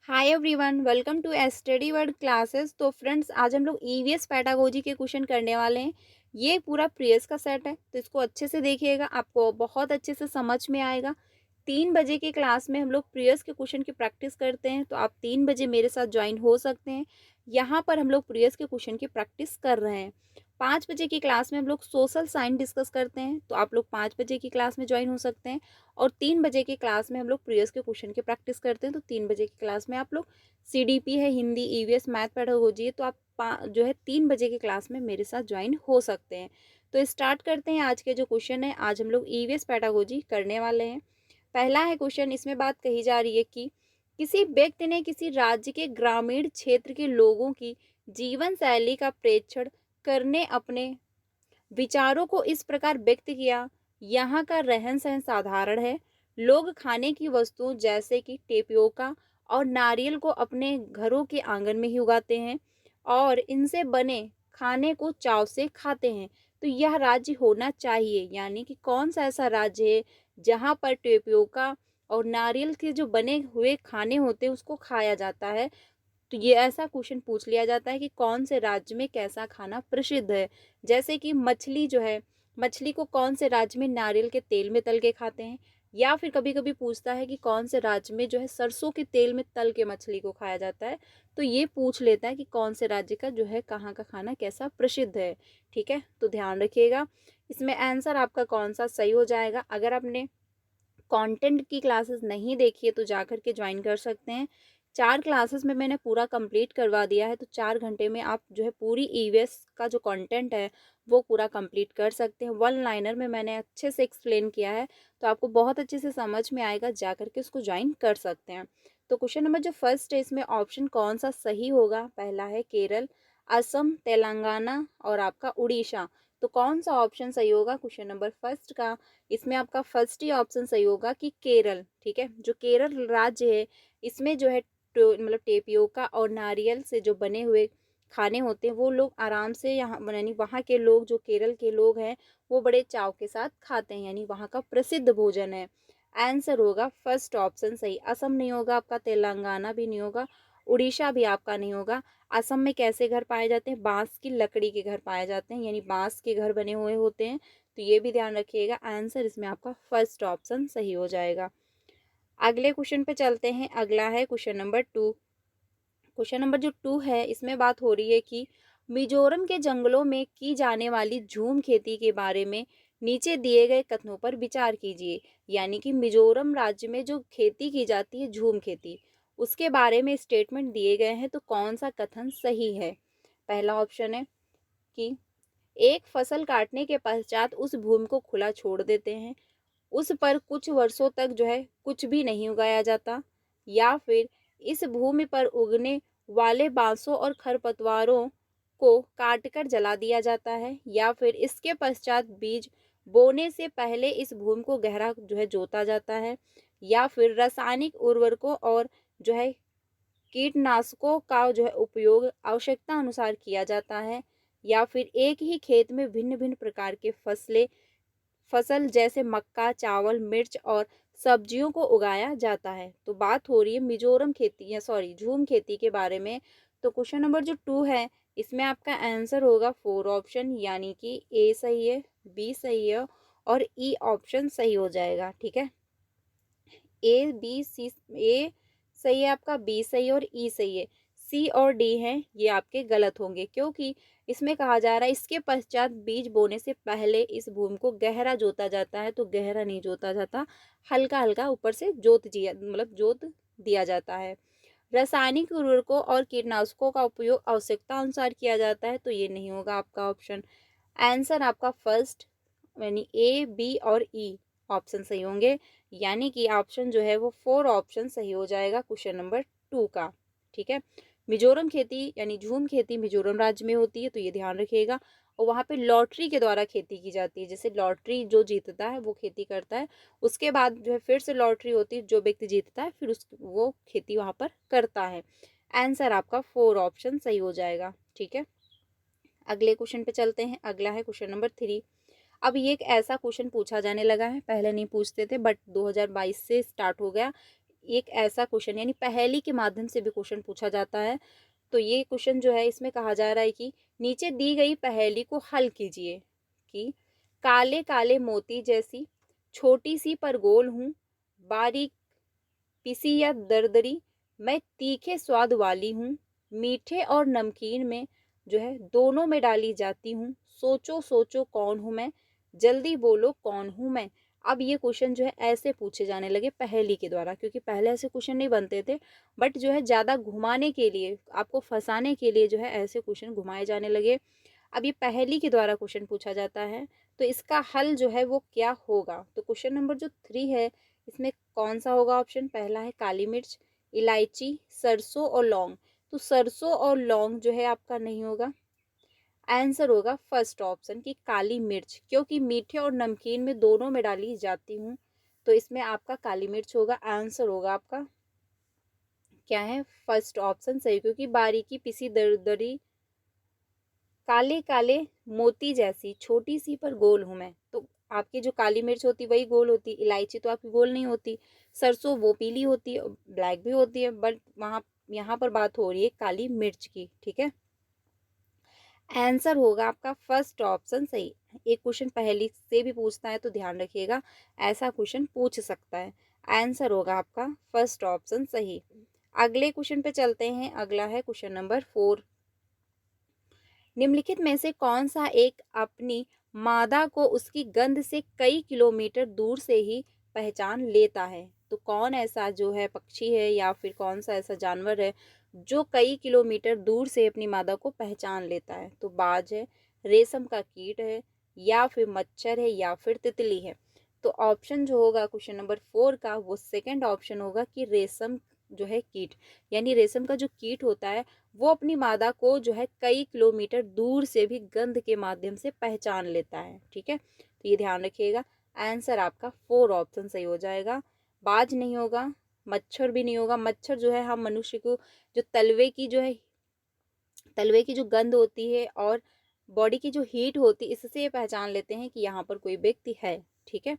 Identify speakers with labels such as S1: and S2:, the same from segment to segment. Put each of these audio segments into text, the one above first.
S1: Hi everyone, welcome to study word classes. तो friends, आज हम लोग ईवीएस पैडागोजी के क्वेश्चन करने वाले हैं। ये पूरा प्रीवियस का सेट है, तो इसको अच्छे से देखिएगा, आपको बहुत अच्छे से समझ में आएगा। 3 बजे की क्लास में हम लोग प्रीवियस के क्वेश्चन की प्रैक्टिस करते हैं, तो आप 3 बजे मेरे साथ ज्वाइन हो सकते हैं। यहाँ पर हम लोग प्रीवियस के क्वेश्चन की प्रैक्टिस कर रहे हैं। 5 बजे की क्लास में हम लोग सोशल साइंस डिस्कस करते हैं, तो आप लोग 5 बजे की क्लास में ज्वाइन हो सकते हैं। और 3 बजे की क्लास में हम लोग प्रीवियस के क्वेश्चन की प्रैक्टिस करते हैं, तो 3 बजे की क्लास में आप लोग सीडीपी है, हिंदी, ईवीएस, मैथ पेडागोजी है, तो आप जो है 3 बजे की क्लास में मेरे साथ ज्वाइन हो सकते हैं। तो स्टार्ट करते हैं आज के जो क्वेश्चन है। आज हम लोग ईवीएस पेडागोजी करने वाले हैं। पहला है क्वेश्चन, इसमें बात कही जा रही है कि किसी व्यक्ति ने किसी राज्य के ग्रामीण क्षेत्र के लोगों की जीवन शैली का प्रेक्षण करने अपने विचारों को इस प्रकार व्यक्त किया। यहाँ का रहन सहन साधारण है। लोग खाने की वस्तुओं जैसे कि टेपियोका और नारियल को अपने घरों के आंगन में ही उगाते हैं और इनसे बने खाने को चाव से खाते हैं। तो यह राज्य होना चाहिए, यानी कि कौन सा ऐसा राज्य है जहाँ पर टेपियोका और नारियल के जो बने हुए खाने होते हैं उसको खाया जाता है। तो ये ऐसा क्वेश्चन पूछ लिया जाता है कि कौन से राज्य में कैसा खाना प्रसिद्ध है। जैसे कि मछली जो है, मछली को कौन से राज्य में नारियल के तेल में तल के खाते हैं। या फिर कभी कभी पूछता है कि कौन से राज्य में जो है सरसों के तेल में तल के मछली को खाया जाता है। तो ये पूछ लेता है कि कौन से राज्य का जो है कहाँ का खाना कैसा प्रसिद्ध है। ठीक है, तो ध्यान रखिएगा, इसमें आंसर आपका कौन सा सही हो जाएगा। अगर आपने कंटेंट की क्लासेस नहीं देखी है तो जा कर के ज्वाइन कर सकते हैं। 4 क्लासेस में मैंने पूरा कंप्लीट करवा दिया है, तो 4 घंटे में आप जो है पूरी ईवीएस का जो कंटेंट है वो पूरा कंप्लीट कर सकते हैं। वन लाइनर में मैंने अच्छे से एक्सप्लेन किया है, तो आपको बहुत अच्छे से समझ में आएगा, जा कर के उसको ज्वाइन कर सकते हैं। तो क्वेश्चन नंबर जो फर्स्ट है, इसमें ऑप्शन कौन सा सही होगा। पहला है केरल, असम, तेलंगाना और आपका उड़ीसा। तो कौन सा ऑप्शन सही होगा क्वेश्चन नंबर फर्स्ट का। इसमें आपका फर्स्ट ही ऑप्शन सही होगा कि केरल। ठीक है, जो केरल राज्य है इसमें जो है मतलब टेपियोका और नारियल से जो बने हुए खाने होते हैं वो लोग आराम से यहाँ, यानी वहाँ के लोग, जो केरल के लोग हैं वो बड़े चाव के साथ खाते हैं, यानी वहाँ का प्रसिद्ध भोजन है। आंसर होगा फर्स्ट ऑप्शन सही। असम नहीं होगा आपका, तेलंगाना भी नहीं होगा, उड़ीसा भी आपका नहीं होगा। असम में कैसे घर पाए जाते हैं, बांस की लकड़ी के घर पाए जाते हैं, यानी बांस के घर बने हुए होते हैं। तो ये भी ध्यान रखिएगा, आंसर इसमें आपका फर्स्ट ऑप्शन सही हो जाएगा। अगले क्वेश्चन पे चलते हैं। अगला है क्वेश्चन नंबर 2। क्वेश्चन नंबर जो 2 है, इसमें बात हो रही है कि मिजोरम के जंगलों में की जाने वाली झूम खेती के बारे में नीचे दिए गए कथनों पर विचार कीजिए। यानी कि मिजोरम राज्य में जो खेती की जाती है झूम खेती, उसके बारे में स्टेटमेंट दिए गए हैं, तो कौन सा कथन सही है। पहला ऑप्शन है कि एक फसल काटने के पश्चात उस भूमि को खुला छोड़ देते हैं, उस पर कुछ वर्षों तक जो है कुछ भी नहीं उगाया जाता। या फिर इस भूमि पर उगने वाले बांसों और खरपतवारों को काटकर जला दिया जाता है। या फिर इसके पश्चात बीज बोने से पहले इस भूमि को गहरा जो है जोता जाता है। या फिर रासायनिक उर्वरकों और जो है कीटनाशकों का जो है उपयोग आवश्यकता अनुसार किया जाता है। या फिर एक ही खेत में भिन्न भिन्न प्रकार के फसल जैसे मक्का, चावल, मिर्च और सब्जियों को उगाया जाता है। तो बात हो रही है मिजोरम खेती या सॉरी झूम खेती के बारे में। तो क्वेश्चन नंबर जो 2 है, इसमें आपका आंसर होगा 4 ऑप्शन, यानी कि ए सही है, बी सही है और ई ऑप्शन सही हो जाएगा। ठीक है, ए बी सी, ए सही है आपका, बी सही है और ई सही है। सी और डी हैं ये आपके गलत होंगे, क्योंकि इसमें कहा जा रहा है इसके पश्चात बीज बोने से पहले इस भूमि को गहरा जोता जाता है। तो गहरा नहीं जोता जाता, हल्का हल्का ऊपर से जोत दिया जाता है। रासायनिक उर्वरकों और कीटनाशकों का उपयोग आवश्यकता अनुसार किया जाता है, तो ये नहीं होगा आपका ऑप्शन। आंसर आपका फर्स्ट, यानी ए बी और ई ऑप्शन सही होंगे, यानी कि ऑप्शन जो है वो 4 ऑप्शन सही हो जाएगा क्वेश्चन नंबर 2 का। ठीक है, मिजोरम खेती यानी झूम खेती मिजोरम राज्य में होती है, तो ये ध्यान रखिएगा। और वहाँ पे लॉटरी के द्वारा खेती की जाती है, जैसे लॉटरी जो जीतता है वो खेती करता है, उसके बाद जो है फिर से लॉटरी होती है, जो व्यक्ति जीतता है फिर वो खेती वहाँ पर करता है। आंसर आपका 4 ऑप्शन सही हो जाएगा। ठीक है, अगले क्वेश्चन पे चलते हैं। अगला है क्वेश्चन नंबर 3। अब ये एक ऐसा क्वेश्चन पूछा जाने लगा है, पहले नहीं पूछते थे बट 2022 से स्टार्ट हो गया। एक ऐसा क्वेश्चन यानी पहेली के माध्यम से भी क्वेश्चन पूछा जाता है। तो ये क्वेश्चन जो है इसमें कहा जा रहा है कि नीचे दी गई पहेली को हल कीजिए कि काले काले मोती जैसी छोटी सी पर गोल हूँ, बारीक पिसी या दरदरी, मैं तीखे स्वाद वाली हूँ, मीठे और नमकीन में जो है दोनों में डाली जाती हूँ, सोचो सोचो कौन हूँ मैं, जल्दी बोलो कौन हूँ मैं। अब ये क्वेश्चन जो है ऐसे पूछे जाने लगे पहेली के द्वारा, क्योंकि पहले ऐसे क्वेश्चन नहीं बनते थे, बट जो है ज़्यादा घुमाने के लिए, आपको फंसाने के लिए जो है ऐसे क्वेश्चन घुमाए जाने लगे। अब ये पहेली के द्वारा क्वेश्चन पूछा जाता है, तो इसका हल जो है वो क्या होगा। तो क्वेश्चन नंबर जो 3 है, इसमें कौन सा होगा ऑप्शन। पहला है काली मिर्च, इलायची, सरसों और लौंग। तो सरसों और लौंग जो है आपका नहीं होगा, आंसर होगा फर्स्ट ऑप्शन की काली मिर्च, क्योंकि मीठे और नमकीन में दोनों में डाली जाती हूँ। तो इसमें आपका काली मिर्च होगा, आंसर होगा आपका क्या है, फर्स्ट ऑप्शन सही, क्योंकि बारीकी पिसी दरदरी काले काले मोती जैसी छोटी सी पर गोल हूं मैं। तो आपकी जो काली मिर्च होती वही गोल होती, इलायची तो आपकी गोल नहीं होती, सरसों वो पीली होती है, ब्लैक भी होती है, बट वहां यहाँ पर बात हो रही है काली मिर्च की। ठीक है, आंसर होगा आपका फर्स्ट ऑप्शन सही। एक क्वेश्चन पहले से भी पूछता है तो ध्यान रखिएगा, ऐसा क्वेश्चन पूछ सकता है। आंसर होगा आपका फर्स्ट ऑप्शन सही। अगले क्वेश्चन पे चलते हैं। अगला है क्वेश्चन नंबर 4। निम्नलिखित में से कौन सा एक अपनी मादा को उसकी गंध से कई किलोमीटर दूर से ही पहचान लेता है। तो कौन ऐसा जो है पक्षी है या फिर कौन सा ऐसा जानवर है जो कई किलोमीटर दूर से अपनी मादा को पहचान लेता है। तो बाज है, रेशम का कीट है, या फिर मच्छर है, या फिर तितली है। तो ऑप्शन जो होगा क्वेश्चन नंबर 4 का वो सेकंड ऑप्शन होगा कि रेशम जो है कीट, यानी रेशम का जो कीट होता है वो अपनी मादा को जो है कई किलोमीटर दूर से भी गंध के माध्यम से पहचान लेता है। ठीक है, तो ये ध्यान रखिएगा, आंसर आपका 4 ऑप्शन सही हो जाएगा। बाज नहीं होगा, मच्छर भी नहीं होगा। मच्छर जो है हम मनुष्य को जो तलवे की जो गंध होती है और बॉडी की जो हीट होती है, इससे ये पहचान लेते हैं कि यहाँ पर कोई व्यक्ति है। ठीक है,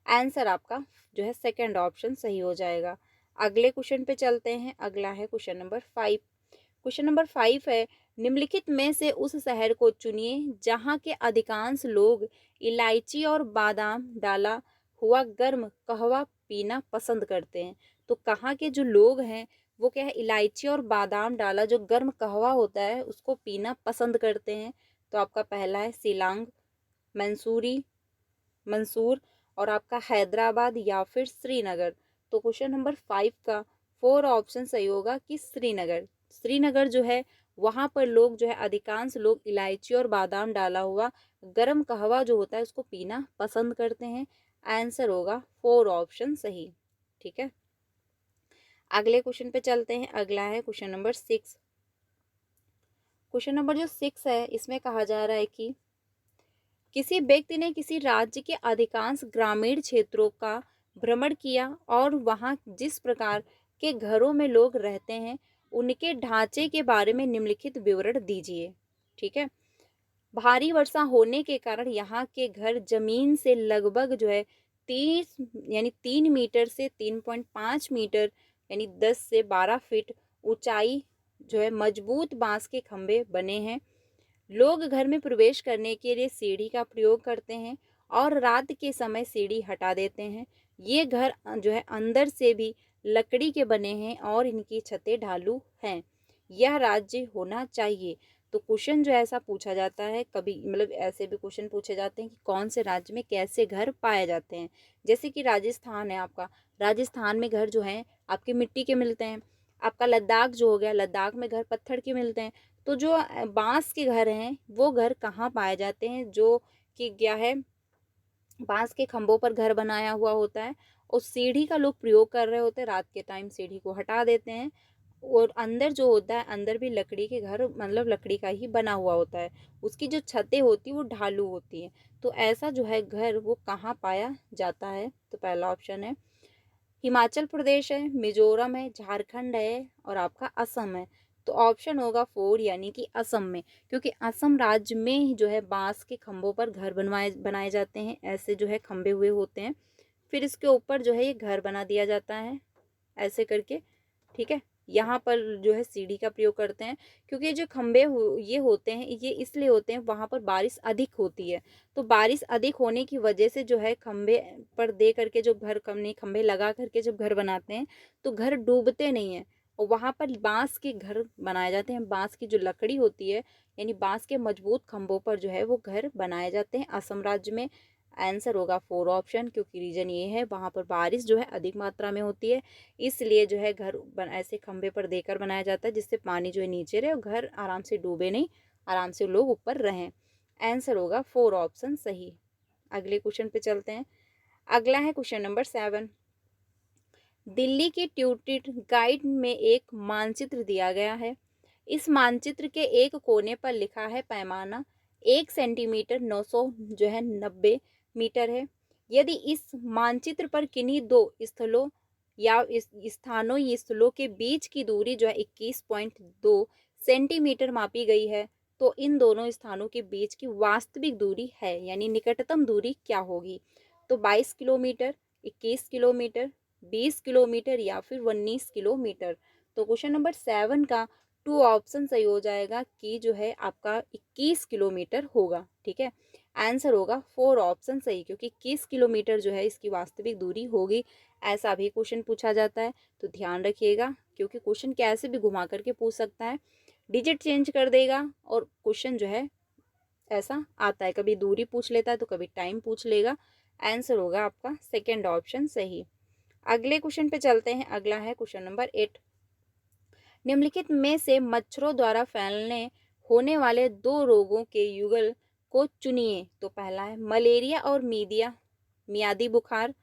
S1: आंसर आपका जो है सेकंड ऑप्शन सही हो जाएगा। अगले क्वेश्चन पे चलते हैं। अगला है क्वेश्चन नंबर 5। क्वेश्चन नंबर 5 है, निम्नलिखित में से उस शहर को चुनिए जहाँ के अधिकांश लोग इलायची और बादाम डाला हुआ गर्म कहवा पीना पसंद करते हैं। तो कहाँ के जो लोग हैं वो क्या है, इलायची और बादाम डाला जो गर्म कहवा होता है उसको पीना पसंद करते हैं। तो आपका पहला है शिलांग, मंसूरी मंसूर, और आपका हैदराबाद या फिर श्रीनगर। तो क्वेश्चन नंबर 5 का 4 ऑप्शन सही होगा कि श्रीनगर। श्रीनगर जो है वहाँ पर लोग जो है अधिकांश लोग इलायची और बादाम डाला हुआ गरम कहवा जो होता है उसको पीना पसंद करते हैं। आंसर होगा 4 ऑप्शन सही। ठीक है, अगले क्वेश्चन पे चलते हैं। अगला है क्वेश्चन नंबर 6। क्वेश्चन नंबर जो 6 है इसमें कहा जा रहा है कि किसी व्यक्ति ने किसी राज्य के अधिकांश ग्रामीण क्षेत्रों का भ्रमण किया और वहां जिस प्रकार के घरों में लोग रहते हैं उनके ढांचे के बारे में निम्नलिखित विवरण दीजिए। ठीक है, भारी वर्षा होने के कारण यहाँ के घर जमीन से लगभग जो है 30 यानी 3 मीटर से 3.5 मीटर यानी 10 से 12 फीट ऊंचाई जो है मजबूत बांस के खंभे बने हैं। लोग घर में प्रवेश करने के लिए सीढ़ी का प्रयोग करते हैं और रात के समय सीढ़ी हटा देते हैं। ये घर जो है अंदर से भी लकड़ी के बने हैं और इनकी छतें ढालू हैं। यह राज्य होना चाहिए। तो क्वेश्चन जो ऐसा पूछा जाता है, कभी मतलब ऐसे भी क्वेश्चन पूछे जाते हैं कि कौन से राज्य में कैसे घर पाए जाते हैं। जैसे कि राजस्थान है आपका, राजस्थान में घर जो है आपके मिट्टी के मिलते हैं। आपका लद्दाख जो हो गया, लद्दाख में घर पत्थर के मिलते हैं। तो जो बांस के घर हैं वो घर कहाँ पाए जाते हैं, जो कि क्या है बांस के खंभों पर घर बनाया हुआ होता है और सीढ़ी का लोग प्रयोग कर रहे होते हैं। रात के टाइम सीढ़ी को हटा देते हैं और अंदर जो होता है अंदर भी लकड़ी के घर मतलब लकड़ी का ही बना हुआ होता है। उसकी जो छतें होती है वो ढालू होती हैं। तो ऐसा जो है घर वो कहाँ पाया जाता है। तो पहला ऑप्शन है हिमाचल प्रदेश है, मिजोरम है, झारखंड है और आपका असम है। तो ऑप्शन होगा 4 यानी कि असम में, क्योंकि असम राज्य में जो है बांस के खंभों पर घर बनाए जाते हैं। ऐसे जो है खंभे हुए होते हैं, फिर इसके ऊपर जो है ये घर बना दिया जाता है। ऐसे करके, ठीक है। यहाँ पर जो है सीढ़ी का प्रयोग करते हैं, क्योंकि जो खंबे ये होते हैं, ये इसलिए होते हैं वहाँ पर बारिश अधिक होती है। तो बारिश अधिक होने की वजह से जो है खंबे पर दे करके जो घर कमने खंबे लगा करके जब घर बनाते हैं तो घर डूबते नहीं हैं। और वहाँ पर बांस के घर बनाए जाते हैं, बांस की जो लकड़ी होती है, यानी बांस के मजबूत खंभों पर जो है वो घर बनाए जाते हैं असम राज्य में। आंसर होगा 4 ऑप्शन, क्योंकि रीजन ये है वहाँ पर बारिश जो है अधिक मात्रा में होती है, इसलिए जो है घर ऐसे खंभे पर देकर बनाया जाता है जिससे पानी जो है नीचे रहे और घर आराम से डूबे नहीं, आराम से लोग ऊपर रहें। आंसर होगा 4 ऑप्शन सही। अगले क्वेश्चन पे चलते हैं। अगला है क्वेश्चन नंबर 7। दिल्ली की ट्यूटिड गाइड में एक मानचित्र दिया गया है। इस मानचित्र के एक कोने पर लिखा है पैमाना 1 सेंटीमीटर 900 जो है 90 मीटर है। यदि इस मानचित्र पर किन्हीं दो स्थलों या इस स्थानों या स्थलों के बीच की दूरी जो है 21.2 सेंटीमीटर मापी गई है, तो इन दोनों स्थानों के बीच की वास्तविक दूरी है, यानी निकटतम दूरी क्या होगी? तो 22 किलोमीटर, 21 किलोमीटर, 20 किलोमीटर या फिर 19 किलोमीटर। तो क्वेश्चन नंबर 7 का 2 ऑप्शन सही हो जाएगा कि जो है आपका 21 किलोमीटर होगा, ठीक है। आंसर होगा 4 ऑप्शन सही, क्योंकि 21 किलोमीटर जो है इसकी वास्तविक दूरी होगी। ऐसा भी क्वेश्चन पूछा जाता है, तो ध्यान रखिएगा, क्योंकि क्वेश्चन कैसे भी घुमा करके पूछ सकता है, डिजिट चेंज कर देगा और क्वेश्चन जो है ऐसा आता है, कभी दूरी पूछ लेता है तो कभी टाइम पूछ लेगा। आंसर होगा आपका सेकेंड ऑप्शन सही। अगले क्वेश्चन पे चलते हैं। अगला है क्वेश्चन नंबर 8। निम्नलिखित में से मच्छरों द्वारा फैलने होने वाले 2 रोगों के युगल को चुनिए। तो पहला है मलेरिया और मियादी बुखार,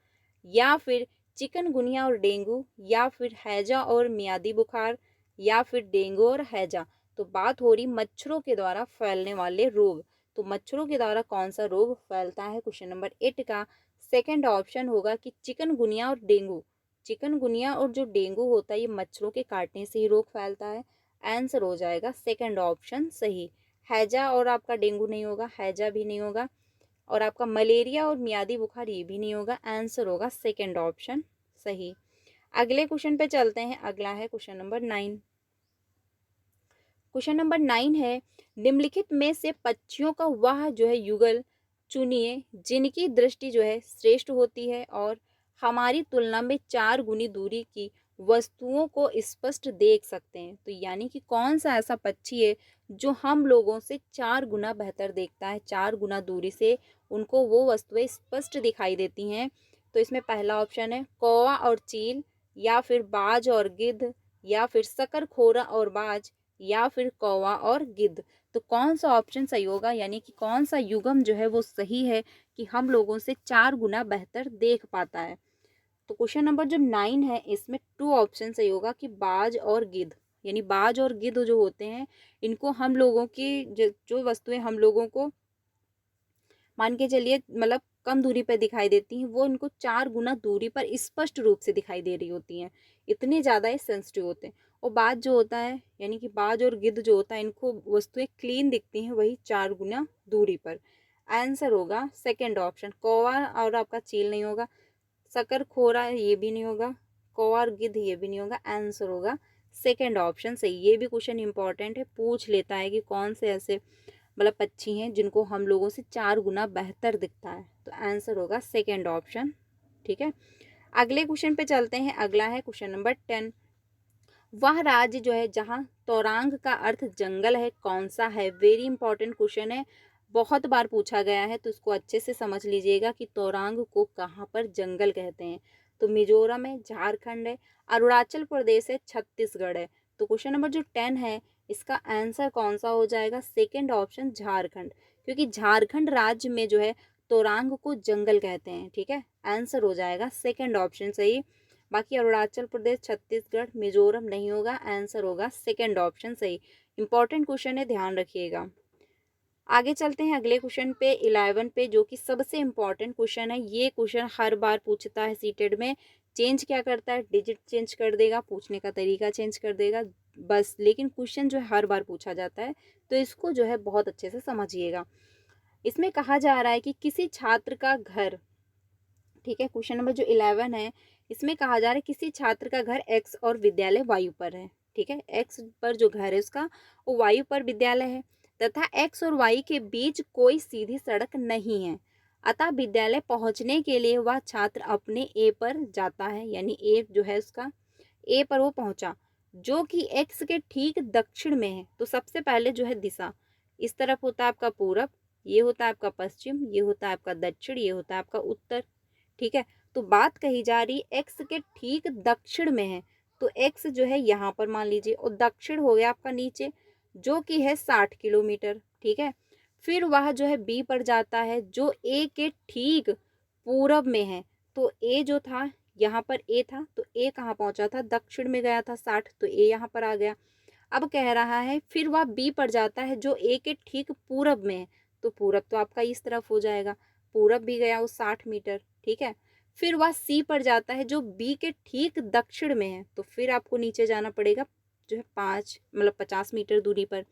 S1: या फिर चिकनगुनिया और डेंगू, या फिर हैजा और मियादी बुखार, या फिर डेंगू और हैजा। तो बात हो रही मच्छरों के द्वारा फैलने वाले रोग। तो मच्छरों के द्वारा कौन सा रोग फैलता है? क्वेश्चन नंबर 8 का सेकंड ऑप्शन होगा कि चिकनगुनिया और डेंगू। चिकनगुनिया और जो डेंगू होता है ये मच्छरों के काटने से ही रोग फैलता है। आंसर हो जाएगा सेकंड ऑप्शन सही। हैजा और आपका डेंगू नहीं होगा, हैजा भी नहीं होगा, और आपका मलेरिया और मियादी बुखार ये भी नहीं होगा। आंसर होगा सेकंड ऑप्शन सही। अगले क्वेश्चन पे चलते हैं। अगला है क्वेश्चन नंबर 9। क्वेश्चन नंबर 9 है निम्नलिखित में से पक्षियों का वह जो है युगल चुनिए जिनकी दृष्टि जो है श्रेष्ठ होती है और हमारी तुलना में 4 गुनी दूरी की वस्तुओं को स्पष्ट देख सकते हैं। तो यानी कि कौन सा ऐसा पक्षी है जो हम लोगों से 4 गुना बेहतर देखता है, 4 गुना दूरी से उनको वो वस्तुएं स्पष्ट दिखाई देती हैं। तो इसमें पहला ऑप्शन है कौवा और चील, या फिर बाज और गिद्ध, या फिर शकरखोरा और बाज, या फिर कौवा और गिद्ध। तो कौन सा ऑप्शन सही होगा, यानी कि कौन सा युगम जो है वो सही है कि हम लोगों से 4 गुना बेहतर देख पाता है? तो क्वेश्चन नंबर जो 9 है इसमें 2 ऑप्शन सही होगा कि बाज और गिद्ध। यानी बाज और गिद्ध जो होते हैं इनको हम लोगों की जो वस्तुएं हम लोगों को मान के चलिए मतलब कम दूरी पर दिखाई देती हैं, वो इनको 4 गुना दूरी पर स्पष्ट रूप से दिखाई दे रही होती हैं। इतने ज़्यादा ये सेंसिटिव होते हैं। और बाज जो होता है, यानी कि बाज और गिद्ध जो होता है, इनको वस्तुएं क्लीन दिखती हैं वही 4 गुना दूरी पर। आंसर होगा सेकेंड ऑप्शन। कौवा और आपका चील नहीं होगा, शकरखोरा ये भी नहीं होगा, कौवा और गिद्ध ये भी नहीं होगा। आंसर होगा सेकेंड ऑप्शन सही। ये भी क्वेश्चन इंपॉर्टेंट है, पूछ लेता है कि कौन से ऐसे मतलब पक्षी हैं जिनको हम लोगों से 4 गुना बेहतर दिखता है। तो आंसर होगा सेकेंड ऑप्शन, ठीक है। अगले क्वेश्चन पे चलते हैं। अगला है क्वेश्चन नंबर 10। वह राज्य जो है जहाँ तोरांग का अर्थ जंगल है कौन सा है? वेरी इंपॉर्टेंट क्वेश्चन है, बहुत बार पूछा गया है, तो इसको अच्छे से समझ लीजिएगा कि तोरांग को कहाँ पर जंगल कहते हैं। तो मिजोरम है, झारखंड है, अरुणाचल प्रदेश है, छत्तीसगढ़ है। तो क्वेश्चन नंबर जो 10 है इसका आंसर कौन सा हो जाएगा? सेकेंड ऑप्शन झारखंड, क्योंकि झारखंड राज्य में जो है तोरांग को जंगल कहते हैं, ठीक है। आंसर हो जाएगा सेकेंड ऑप्शन सही। बाकी अरुणाचल प्रदेश, छत्तीसगढ़, मिजोरम नहीं होगा। आंसर होगा सेकेंड ऑप्शन सही। इंपॉर्टेंट क्वेश्चन है, ध्यान रखिएगा। आगे चलते हैं अगले क्वेश्चन पे 11 पे, जो कि सबसे इंपॉर्टेंट क्वेश्चन है। ये क्वेश्चन हर बार पूछता है सीटेड में। चेंज क्या करता है? डिजिट चेंज कर देगा, पूछने का तरीका चेंज कर देगा बस, लेकिन क्वेश्चन जो है हर बार पूछा जाता है, तो इसको जो है बहुत अच्छे से समझिएगा। इसमें कहा जा रहा है कि किसी छात्र का घर, ठीक है, क्वेश्चन नंबर जो 11 है इसमें कहा जा रहा है किसी छात्र का घर एक्स और विद्यालय वायु पर है। ठीक है, एक्स पर जो घर है उसका वो वायु पर विद्यालय है तथा एक्स और वाई के बीच कोई सीधी सड़क नहीं है। अतः विद्यालय पहुंचने के लिए वह छात्र अपने ए पर जाता है, यानी ए जो है उसका ए पर वो पहुंचा जो कि एक्स के ठीक दक्षिण में है। तो सबसे पहले जो है दिशा, इस तरफ होता है आपका पूरब, ये होता है आपका पश्चिम, ये होता है आपका दक्षिण, ये होता है आपका उत्तर। ठीक है, तो बात कही जा रही एक्स के ठीक दक्षिण में है, तो एक्स जो है यहाँ पर मान लीजिए और दक्षिण हो गया आपका नीचे जो कि है 60 किलोमीटर। ठीक है, फिर वह जो है बी पर जाता है जो ए के ठीक पूरब में है। तो ए जो था यहाँ पर ए था, तो ए कहाँ पहुंचा था, दक्षिण में गया था 60, तो ए यहाँ पर आ गया। अब कह रहा है फिर वह बी पर जाता है जो ए के ठीक पूरब में है, तो पूरब तो आपका इस तरफ हो जाएगा, पूरब भी गया वो 60 मीटर। ठीक है, फिर वह सी पर जाता है जो बी के ठीक दक्षिण में है, तो फिर आपको नीचे जाना पड़ेगा जो है 50 मीटर दूरी पर,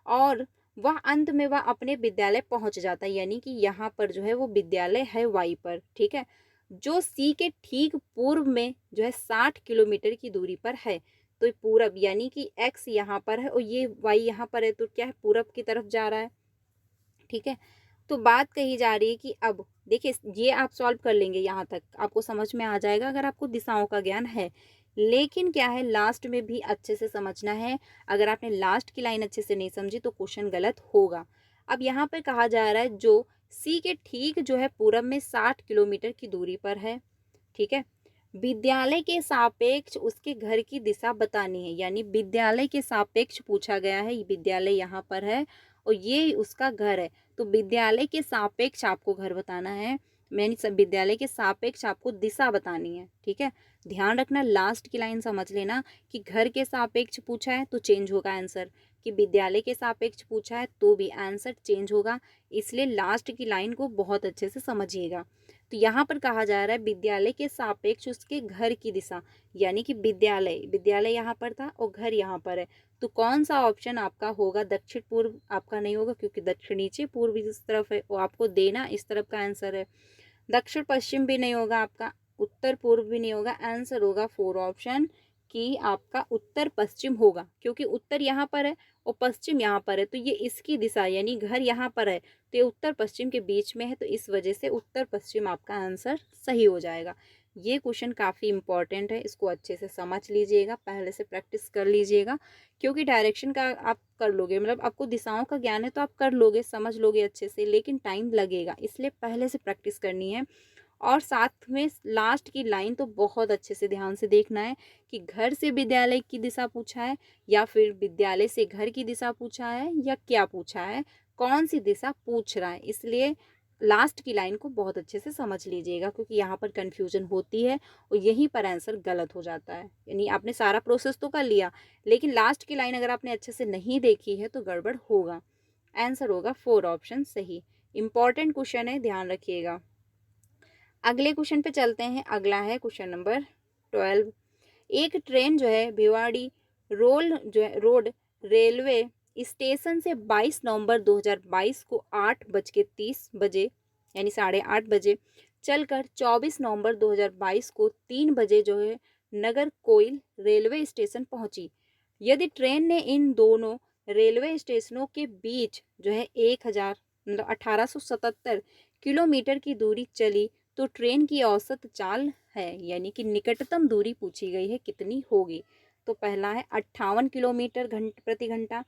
S1: और वह अंत में वह अपने विद्यालय पहुंच जाता है, यानी कि यहाँ पर जो है वो विद्यालय है वाई पर। ठीक है, जो सी के ठीक पूर्व में जो है 60 किलोमीटर की दूरी पर है। तो पूरब यानी कि एक्स यहाँ पर है और ये वाई यहाँ पर है, तो क्या है, पूरब की तरफ जा रहा है। ठीक है, तो बात कही जा रही है कि अब देखिए ये आप सॉल्व कर लेंगे, यहाँ तक आपको समझ में आ जाएगा अगर आपको दिशाओं का ज्ञान है। लेकिन क्या है, लास्ट में भी अच्छे से समझना है। अगर आपने लास्ट की लाइन अच्छे से नहीं समझी तो क्वेश्चन गलत होगा। अब यहाँ पर कहा जा रहा है जो सी के ठीक जो है पूरब में 60 किलोमीटर की दूरी पर है। ठीक है, विद्यालय के सापेक्ष उसके घर की दिशा बतानी है, यानी विद्यालय के सापेक्ष पूछा गया है। विद्यालय यहाँ पर है और ये उसका घर है, तो विद्यालय के सापेक्ष आपको घर बताना है, यानी विद्यालय के सापेक्ष आपको दिशा बतानी है। ठीक है, ध्यान रखना, लास्ट की लाइन समझ लेना कि घर के सापेक्ष पूछा है तो चेंज होगा आंसर, कि विद्यालय के सापेक्ष पूछा है तो भी आंसर चेंज होगा। इसलिए लास्ट की लाइन को बहुत अच्छे से समझिएगा। तो यहाँ पर कहा जा रहा है विद्यालय के सापेक्ष उसके घर की दिशा, यानी कि विद्यालय यहाँ पर था और घर यहाँ पर है, तो कौन सा ऑप्शन आपका होगा, दक्षिण पूर्व आपका नहीं होगा क्योंकि दक्षिण नीचे, पूर्व इस तरफ है, वो आपको देना इस तरफ का आंसर है। दक्षिण पश्चिम भी नहीं होगा आपका, उत्तर पूर्व भी नहीं होगा, आंसर होगा 4 ऑप्शन कि आपका उत्तर पश्चिम होगा, क्योंकि उत्तर यहाँ पर है और पश्चिम यहाँ पर है, तो ये इसकी दिशा यानी घर यहाँ पर है, तो ये उत्तर पश्चिम के बीच में है, तो इस वजह से उत्तर पश्चिम आपका आंसर सही हो जाएगा। ये क्वेश्चन काफ़ी इंपॉर्टेंट है, इसको अच्छे से समझ लीजिएगा, पहले से प्रैक्टिस कर लीजिएगा, क्योंकि डायरेक्शन का आप कर लोगे, मतलब आपको दिशाओं का ज्ञान है तो आप कर लोगे, समझ लोगे अच्छे से, लेकिन टाइम लगेगा, इसलिए पहले से प्रैक्टिस करनी है। और साथ में लास्ट की लाइन तो बहुत अच्छे से ध्यान से देखना है कि घर से विद्यालय की दिशा पूछा है या फिर विद्यालय से घर की दिशा पूछा है या क्या पूछा है, कौन सी दिशा पूछ रहा है। इसलिए लास्ट की लाइन को बहुत अच्छे से समझ लीजिएगा, क्योंकि यहाँ पर कन्फ्यूजन होती है और यहीं पर आंसर गलत हो जाता है। यानी आपने सारा प्रोसेस तो कर लिया, लेकिन लास्ट की लाइन अगर आपने अच्छे से नहीं देखी है तो गड़बड़ होगा। आंसर होगा 4 ऑप्शन सही। इंपॉर्टेंट क्वेश्चन है, ध्यान रखिएगा। अगले क्वेश्चन पे चलते हैं। अगला है क्वेश्चन नंबर 12। एक ट्रेन जो है भिवाड़ी रोड रेलवे स्टेशन से 22 नवंबर 2022 को 8:30 यानी 8:30 चलकर 24 नवंबर 2022 को 3 बजे जो है नगर कोइल रेलवे स्टेशन पहुंची। यदि ट्रेन ने इन दोनों रेलवे स्टेशनों के बीच जो है 1877 किलोमीटर की दूरी चली तो ट्रेन की औसत चाल है, यानी कि निकटतम दूरी पूछी गई है कितनी होगी। तो पहला है 58 किलोमीटर प्रति घंटा,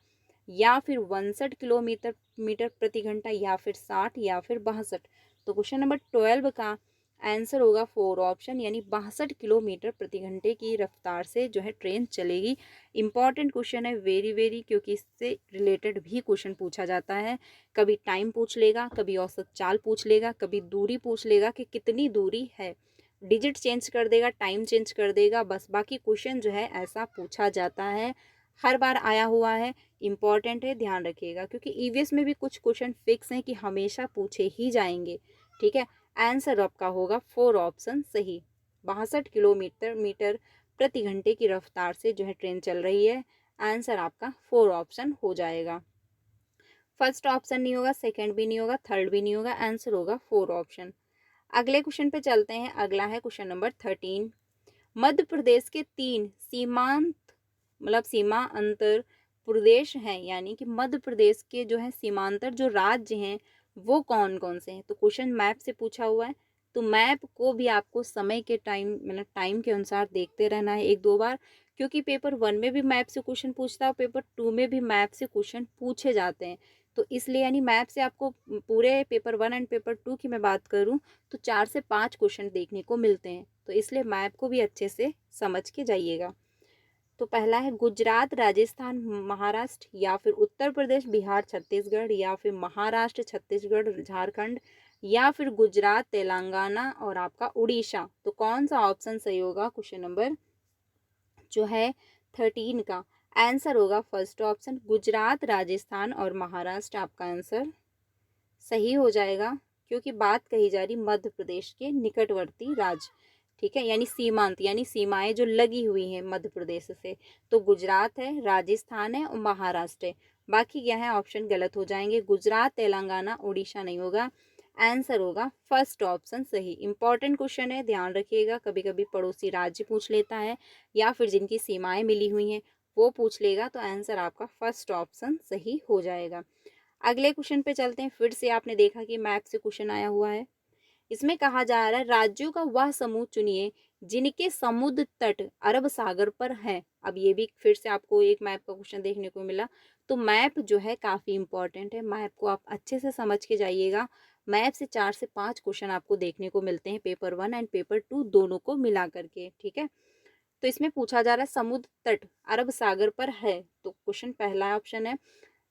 S1: या फिर 62 किलोमीटर प्रति घंटा, या फिर 60, या फिर 62। तो क्वेश्चन नंबर 12 का आंसर होगा 4 ऑप्शन, यानी 62 किलोमीटर प्रति घंटे की रफ्तार से जो है ट्रेन चलेगी। इंपॉर्टेंट क्वेश्चन है, वेरी, क्योंकि इससे रिलेटेड भी क्वेश्चन पूछा जाता है। कभी टाइम पूछ लेगा, कभी औसत चाल पूछ लेगा, कभी दूरी पूछ लेगा कि कितनी दूरी है, डिजिट चेंज कर देगा, टाइम चेंज कर देगा, बस बाकी क्वेश्चन जो है ऐसा पूछा जाता है, हर बार आया हुआ है। इंपॉर्टेंट है, ध्यान रखिएगा, क्योंकि ईवीएस में भी कुछ क्वेश्चन फिक्स हैं कि हमेशा पूछे ही जाएंगे। ठीक है, आंसर आपका होगा 4 ऑप्शन सही। 62 किलोमीटर प्रति घंटे की रफ्तार से जो है ट्रेन चल रही है। आंसर आपका 4 ऑप्शन हो जाएगा। फर्स्ट ऑप्शन नहीं होगा, सेकंड भी नहीं होगा, थर्ड भी नहीं होगा, आंसर होगा 4 ऑप्शन। अगले क्वेश्चन पे चलते हैं। अगला है क्वेश्चन नंबर 13। मध्य प्रदेश के 3 सीमांत मतलब सीमा अंतर प्रदेश हैं, यानी कि मध्य प्रदेश के जो है सीमांतर जो राज्य हैं वो कौन कौन से हैं। तो क्वेश्चन मैप से पूछा हुआ है, तो मैप को भी आपको समय के टाइम मतलब टाइम के अनुसार देखते रहना है एक दो बार, क्योंकि पेपर 1 में भी मैप से क्वेश्चन पूछता है और पेपर 2 में भी मैप से क्वेश्चन पूछे जाते हैं। तो इसलिए यानी मैप से आपको पूरे पेपर 1 एंड पेपर 2 की मैं बात करूँ तो 4 से 5 क्वेश्चन देखने को मिलते हैं, तो इसलिए मैप को भी अच्छे से समझ के जाइएगा। तो पहला है गुजरात, राजस्थान, महाराष्ट्र या फिर उत्तर प्रदेश, बिहार, छत्तीसगढ़ या फिर महाराष्ट्र, छत्तीसगढ़, झारखंड या फिर गुजरात, तेलंगाना और आपका उड़ीसा। तो कौन सा ऑप्शन सही होगा क्वेश्चन नंबर जो है 13 का आंसर होगा फर्स्ट ऑप्शन गुजरात, राजस्थान और महाराष्ट्र आपका आंसर सही हो जाएगा, क्योंकि बात कही जा रही मध्य प्रदेश के निकटवर्ती राज्य, ठीक है, यानी सीमांत यानी सीमाएं जो लगी हुई हैं मध्य प्रदेश से। तो गुजरात है, राजस्थान है और महाराष्ट्र है। बाकी क्या है ऑप्शन गलत हो जाएंगे, गुजरात, तेलंगाना, उड़ीसा नहीं होगा। आंसर होगा फर्स्ट ऑप्शन सही। इंपॉर्टेंट क्वेश्चन है, ध्यान रखिएगा, कभी कभी पड़ोसी राज्य पूछ लेता है या फिर जिनकी सीमाएं मिली हुई हैं वो पूछ लेगा, तो आंसर आपका फर्स्ट ऑप्शन सही हो जाएगा। अगले क्वेश्चन पे चलते हैं। फिर से आपने देखा कि मैप से क्वेश्चन आया हुआ है। इसमें कहा जा रहा है राज्यों का वह समूह चुनिए जिनके समुद्र तट अरब सागर पर है। अब ये भी फिर से आपको एक मैप का क्वेश्चन देखने को मिला। तो मैप जो है काफ़ी इंपॉर्टेंट है, मैप को आप अच्छे से समझ के जाइएगा। मैप से 4 से 5 क्वेश्चन आपको देखने को मिलते हैं पेपर 1 एंड पेपर 2 दोनों को मिला करके, ठीक है। तो इसमें पूछा जा रहा है समुद्र तट अरब सागर पर है, तो क्वेश्चन पहला ऑप्शन है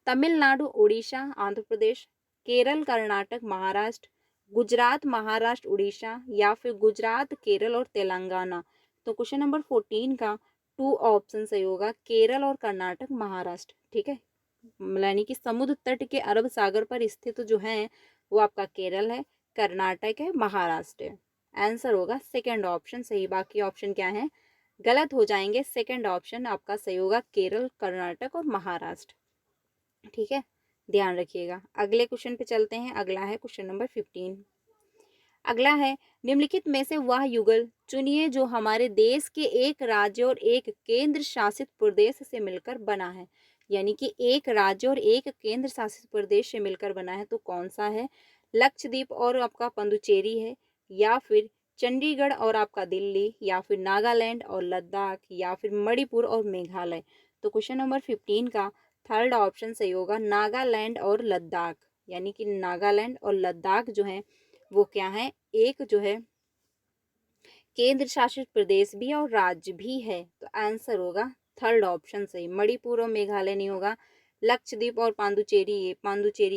S1: तमिलनाडु, उड़ीसा, आंध्र प्रदेश, केरल, कर्नाटक, महाराष्ट्र, गुजरात, महाराष्ट्र, उड़ीसा या फिर गुजरात, केरल और तेलंगाना। तो क्वेश्चन नंबर 14 का 2 ऑप्शन सही होगा, केरल और कर्नाटक, महाराष्ट्र, ठीक है। यानी कि समुद्र तट के अरब सागर पर स्थित जो है वो आपका केरल है, कर्नाटक है, महाराष्ट्र है। आंसर होगा सेकेंड ऑप्शन सही। बाकी ऑप्शन क्या है गलत हो जाएंगे। सेकेंड ऑप्शन आपका सही होगा, केरल, कर्नाटक और महाराष्ट्र, ठीक है, ध्यान रखिएगा। अगले क्वेश्चन पे चलते हैं। अगला है क्वेश्चन नंबर 15। अगला है निम्नलिखित में से वह युगल चुनिए जो हमारे देश के एक राज्य और एक केंद्र शासित प्रदेश से मिलकर बना है। यानी कि एक राज्य और एक केंद्र शासित प्रदेश से मिलकर बना है, तो कौन सा है? लक्षद्वीप और आपका पंदुचेरी है, या फिर चंडीगढ़ और आपका दिल्ली, या फिर नागालैंड और लद्दाख, या फिर मणिपुर और मेघालय। तो क्वेश्चन नंबर 15 का थर्ड ऑप्शन सही होगा, नागालैंड और लद्दाख। यानी कि नागालैंड और लद्दाख जो है वो क्या है, एक जो है केंद्र शासित प्रदेश भी है और राज्य भी है। तो आंसर होगा थर्ड ऑप्शन सही। मणिपुर और मेघालय नहीं होगा, लक्षद्वीप और पांडुचेरी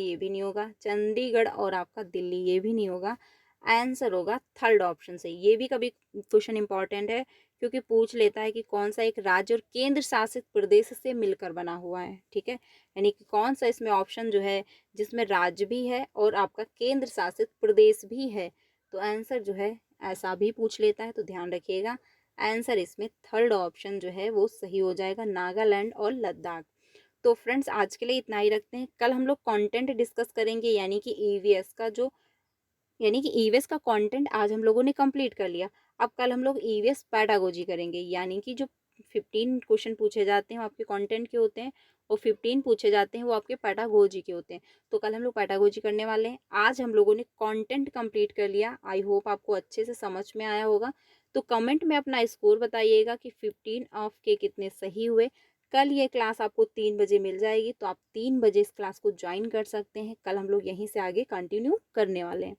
S1: ये भी नहीं होगा, चंडीगढ़ और आपका दिल्ली ये भी नहीं होगा। आंसर होगा थर्ड ऑप्शन सही। ये भी कभी क्वेश्चन इंपॉर्टेंट है, क्योंकि पूछ लेता है कि कौन सा एक राज्य और केंद्र शासित प्रदेश से मिलकर बना हुआ है, ठीक है। यानी कि कौन सा इसमें ऑप्शन जो है जिसमें राज्य भी है और आपका केंद्र शासित प्रदेश भी है। तो आंसर जो है ऐसा भी पूछ लेता है, तो ध्यान रखिएगा। आंसर इसमें थर्ड ऑप्शन जो है वो सही हो जाएगा, नागालैंड और लद्दाख। तो फ्रेंड्स आज के लिए इतना ही रखते हैं। कल हम लोग कंटेंट डिस्कस करेंगे, यानी कि ईवीएस का जो यानी कि ईवीएस का कंटेंट आज हम लोगों ने कंप्लीट कर लिया। अब कल हम लोग ईवीएस पैडागोजी करेंगे, यानी कि जो 15 क्वेश्चन पूछे जाते हैं वो आपके कंटेंट के होते हैं और 15 पूछे जाते हैं वो आपके पैडागोजी के होते हैं। तो कल हम लोग पैडागोजी करने वाले हैं। आज हम लोगों ने कंटेंट कंप्लीट कर लिया। आई होप आपको अच्छे से समझ में आया होगा। तो कमेंट में अपना स्कोर बताइएगा कि 15 ऑफ के कितने सही हुए। कल ये क्लास आपको 3 बजे मिल जाएगी, तो आप 3 बजे इस क्लास को ज्वाइन कर सकते हैं। कल हम लोग यहीं से आगे कंटिन्यू करने वाले हैं।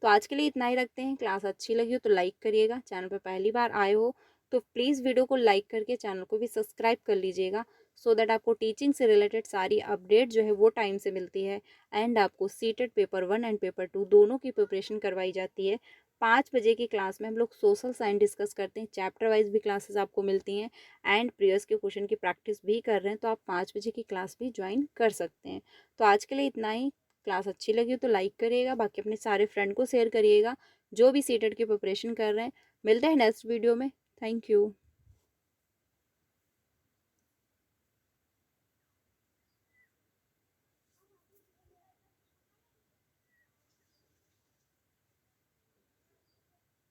S1: तो आज के लिए इतना ही रखते हैं। क्लास अच्छी लगी हो तो लाइक करिएगा, चैनल पर पहली बार आए हो तो प्लीज़ वीडियो को लाइक करके चैनल को भी सब्सक्राइब कर लीजिएगा, सो दैट आपको टीचिंग से रिलेटेड सारी अपडेट जो है वो टाइम से मिलती है। एंड आपको सीटेट पेपर 1 एंड पेपर 2 दोनों की प्रिपरेशन करवाई जाती है। 5 बजे की क्लास में हम लोग सोशल साइंस डिस्कस करते हैं, चैप्टर वाइज भी क्लासेस आपको मिलती हैं एंड प्रीवियस के क्वेश्चन की प्रैक्टिस भी कर रहे हैं, तो आप 5 बजे की क्लास भी ज्वाइन कर सकते हैं। तो आज के लिए इतना ही। क्लास अच्छी लगी हो तो लाइक करिएगा, बाकी अपने सारे फ्रेंड को शेयर करिएगा जो भी सीटेट की प्रिपरेशन कर रहे हैं। मिलते हैं नेक्स्ट वीडियो में। Thank you.